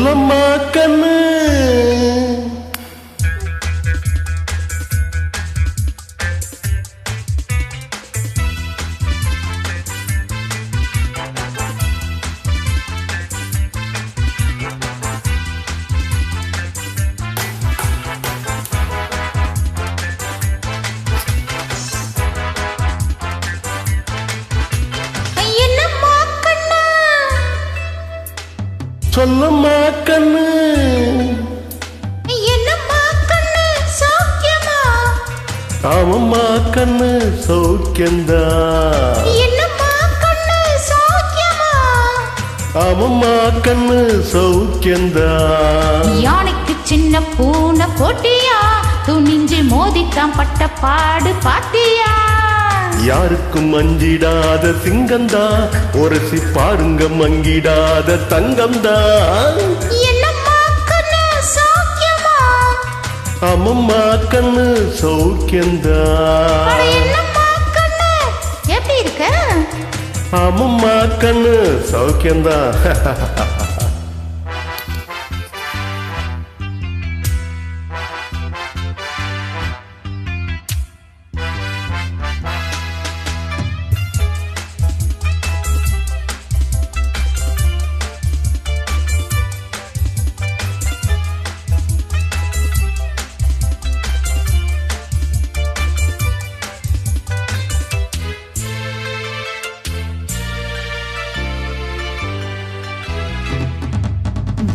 சொல்லம்மா கண்ணு சொல்லம்மா கண்ணு என்னம்மா கண்ணு சௌக்கியமா? ஆமம்மா கண்ணு சௌக்கியந்தா. என்னம்மா கண்ணு சௌக்கியமா? ஆமம்மா கண்ணு சௌக்கியந்தா. யானைக்கு சின்ன பூனை போட்டியா, துணிஞ்சு மோதித்தான் பட்ட பாடு பாத்தியா? யாருக்கும் அஞ்சிடாத சிங்கந்தா, ஒரசி பாருங்க மங்கிடாத தங்கம்தா. என்னம்மா கண்ணு சௌக்கியமா? ஆமம்மா கண்ணு சௌக்கியந்தா. என்னம்மா கண்ணு எப்படி இருக்க? ஆமம்மா கண்ணு சௌக்கியந்தா.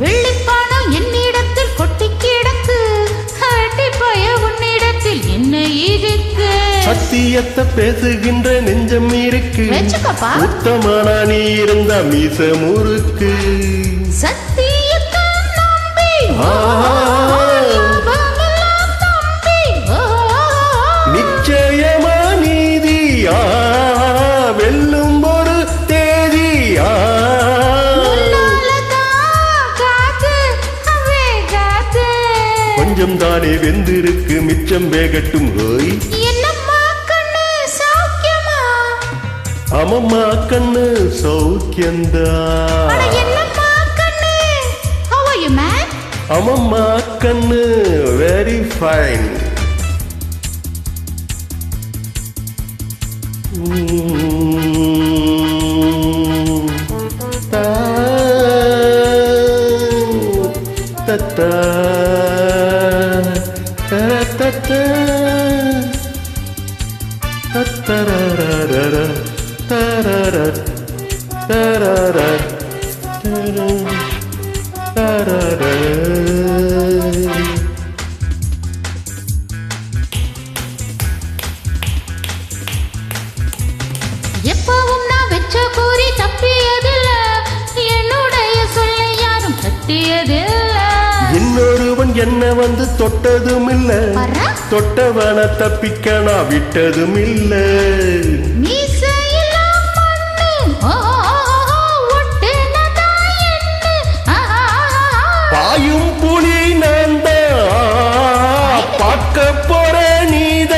வெள்ளிப்பானம் என்னிடத்தில் கொட்டி கிடக்கு, அடி பய உன்னிடத்தில் என்ன இருக்கு? சத்தியத்தை பேசுகின்ற நெஞ்சம் இருக்கு, வெச்சுக்கப்பா. உத்தமனா நீ இருந்த மீச முறுக்கு. சத்தியத்தை நம்பி தம்பி நிச்சயமா நீதியா வெல்லும் ஒரு தேதியா. கொஞ்சம் தானே வெந்திருக்கு மிச்சம் வேகட்டும் ஹோய். என்னம்மா கண்ணு சௌக்கியமா? ஆமம்மா கண்ணு சௌக்கியந்தா. என்னம்மா கண்ணு how are you man? ஆமம்மா கண்ணு வெரி ஃபைன். தத்தா தத்தா தத்தரரரர தரர தரர தரர. எப்பவும் நான் வெச்ச கூறி தப்பியதில்ல, என்னுடைய சொல்லை யாரும் தட்டியதில்ல. இன்னொருவன் என்ன வந்து தொட்டதும் இல்ல, தொட்டவன தப்பிக்க நான் விட்டதும் இல்ல. பாயும் புலி நந்த பார்க்க போற நீத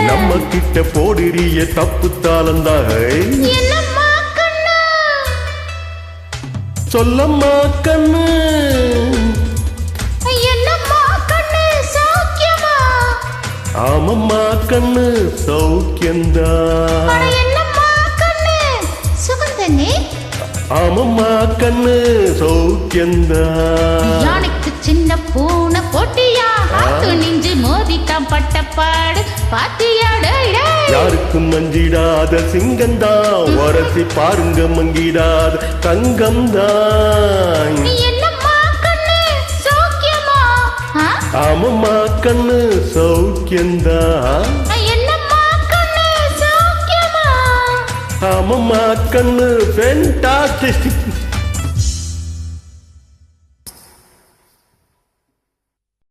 நம்ம கிட்ட போடுறிய தப்பு தாளந்தாக. சொல்லம்மா கண்ணு என்னம்மா கண்ணு சௌக்கியமா? ஆமம்மா கண்ணு சௌக்கியந்தா. என்னம்மா கண்ணு சுகந்தனே? ஆமம்மா கண்ணு சௌக்கியந்தா. யானைக்கு சின்ன பூனை போட்டியா, துணிஞ்சு மோதித்தான் பட்ட பாடு பாத்தியாடு. யாருக்கும் மஞ்சிடாத சிங்கந்தா, ஒரசி பாருங்க மங்கிடாத தங்கம்தான். என்னம்மா கண்ணு சௌக்கியமா? ஆமம்மா கண்ணு சௌக்கியந்தா. என்னம்மா கண்ணு சௌக்கியமா? ஆமம்மா கண்ணு ஃபென்டாஸ்டிக்.